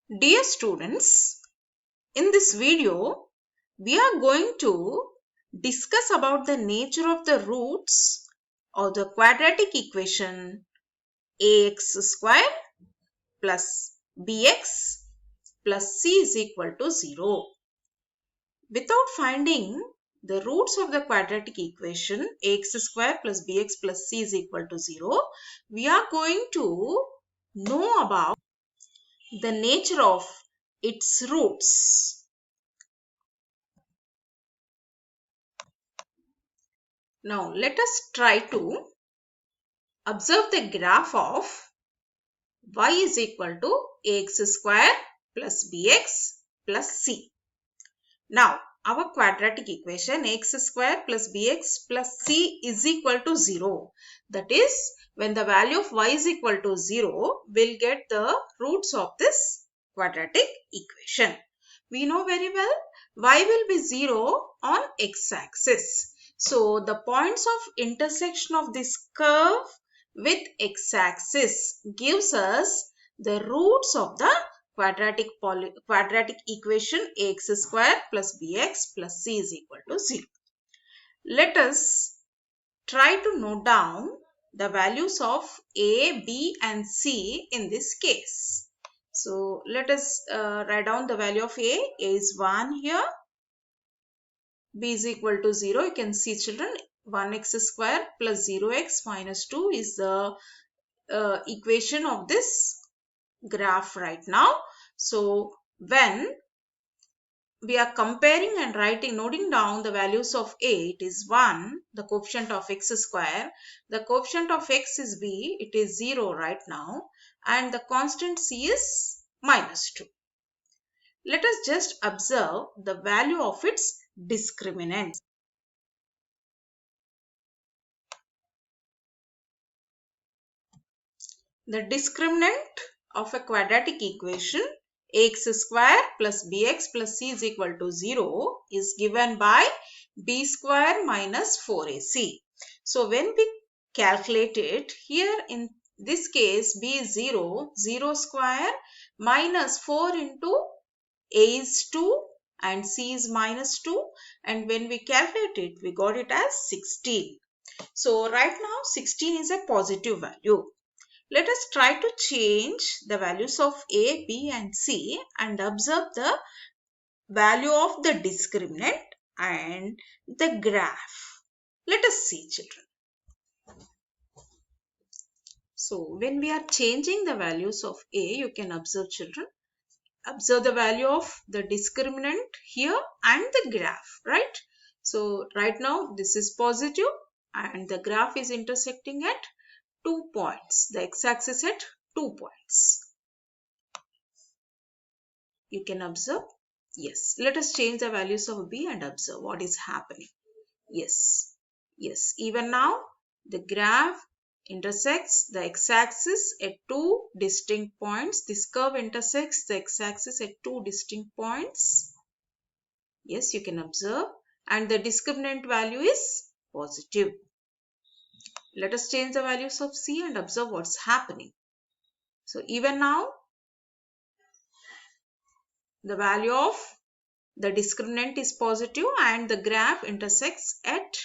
Dear students, in this video, we are going to discuss about the nature of the roots of the quadratic equation ax square plus bx plus c is equal to 0. Without finding the roots of the quadratic equation ax square plus bx plus c is equal to 0, we are going to know about the nature of its roots. Now let us try to observe the graph of y is equal to ax square plus bx plus c. Now our quadratic equation ax square plus bx plus c is equal to 0. That is, when the value of y is equal to 0, we'll get the roots of this quadratic equation. We know very well y will be 0 on x-axis. So the points of intersection of this curve with x-axis gives us the roots of the quadratic equation ax square plus bx plus c is equal to 0. Let us try to note down the values of a, b and c in this case. So let us write down the value of a. A is 1 here. B is equal to 0. You can see, children, 1x square plus 0x minus 2 is the equation of this graph right now. So when we are comparing and noting down the values of a, it is 1, the coefficient of x square. The coefficient of x is b, it is 0 right now. And the constant c is minus 2. Let us just observe the value of its discriminant. The discriminant of a quadratic equation ax square plus bx plus c is equal to 0 is given by b square minus 4ac. So when we calculate it, here in this case b is 0, 0 square minus 4 into a is 2 and c is minus 2, and when we calculate it, we got it as 16. So right now 16 is a positive value. Let us try to change the values of a, b and c and observe the value of the discriminant and the graph. Let us see, children. So when we are changing the values of a, you can observe, children. Observe the value of the discriminant here and the graph, right? So right now this is positive and the graph is intersecting at 2 points. The x-axis at 2 points. You can observe. Yes. Let us change the values of b and observe what is happening. Yes. Yes. Even now the graph intersects the x-axis at 2 distinct points. This curve intersects the x-axis at 2 distinct points. Yes, you can observe. And the discriminant value is positive. Let us change the values of c and observe what's happening. So even now the value of the discriminant is positive and the graph intersects at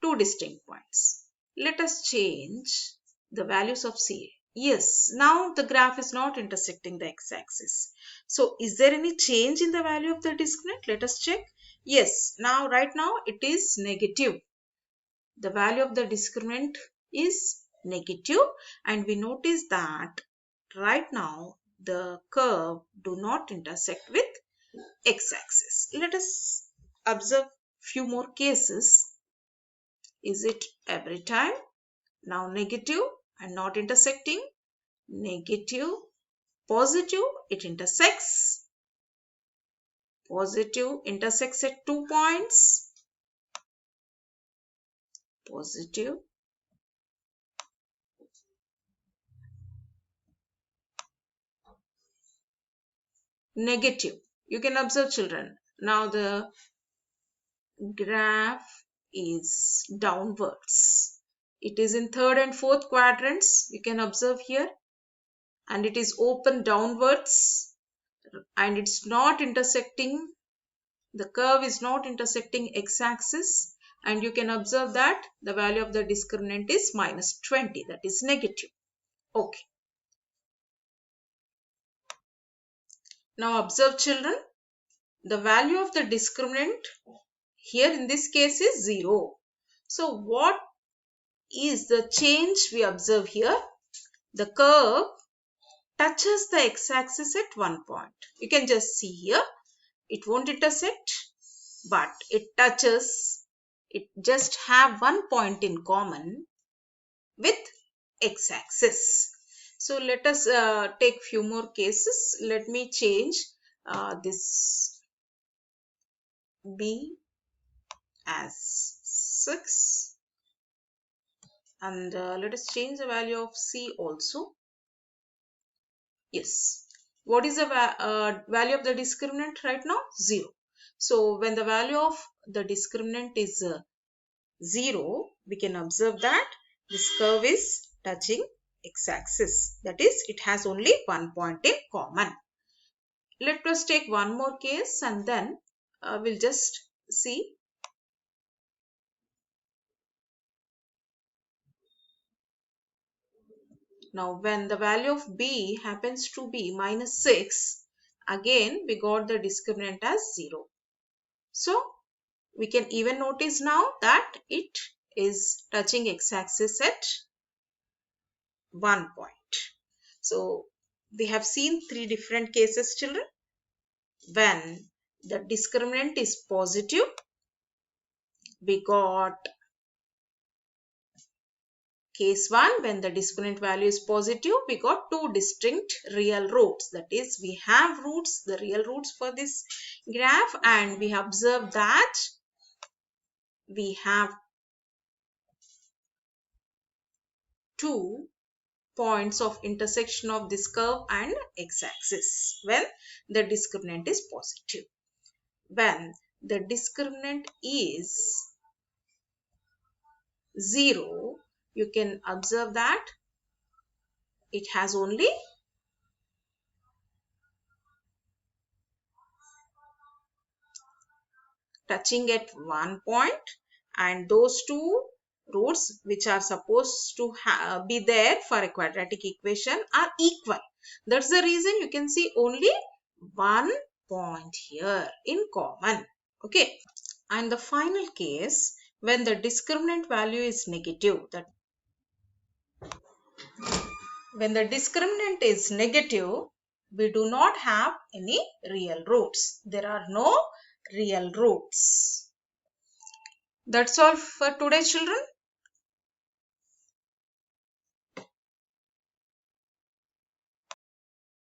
2 distinct points. Let us change the values of c. Yes, now the graph is not intersecting the x-axis. So is there any change in the value of the discriminant? Let us check. Yes, now right now it is negative. The value of the discriminant is negative, and we notice that right now the curve do not intersect with x-axis. Let us observe few more cases. Is it every time? Now negative and not intersecting. Negative, positive, it intersects. Positive intersects at 2 points. Positive. Negative. You can observe, children. Now the graph is downwards. It is in third and fourth quadrants. You can observe here. And it is open downwards. and it's not intersecting, the curve is not intersecting x-axis, and you can observe that the value of the discriminant is minus 20, that is negative. Okay. Now observe children, the value of the discriminant here in this case is 0. So what is the change we observe here? The curve touches the x-axis at one point. You can just see here, it won't intersect, but it touches, it just have one point in common with x-axis. So let us take few more cases. Let me change this B as 6, and let us change the value of C also. Yes. What is the value of the discriminant right now? 0. So when the value of the discriminant is 0, we can observe that this curve is touching x-axis. That is, it has only one point in common. Let us take one more case and then we'll just see. Now when the value of B happens to be minus 6, again we got the discriminant as 0. So we can even notice now that it is touching x-axis at one point. So we have seen 3 different cases, children. When the discriminant is positive, we got case 1. When the discriminant value is positive, we got 2 distinct real roots. That is, we have roots, the real roots for this graph, and we observe that we have 2 points of intersection of this curve and x-axis when the discriminant is positive. When the discriminant is 0, you can observe that it has only touching at one point, and those 2 roots which are supposed to be there for a quadratic equation are equal. That's the reason you can see only one point here in common. Okay. And the final case, when the discriminant value is negative, that when the discriminant is negative, we do not have any real roots. There are no real roots. That's all for today, children.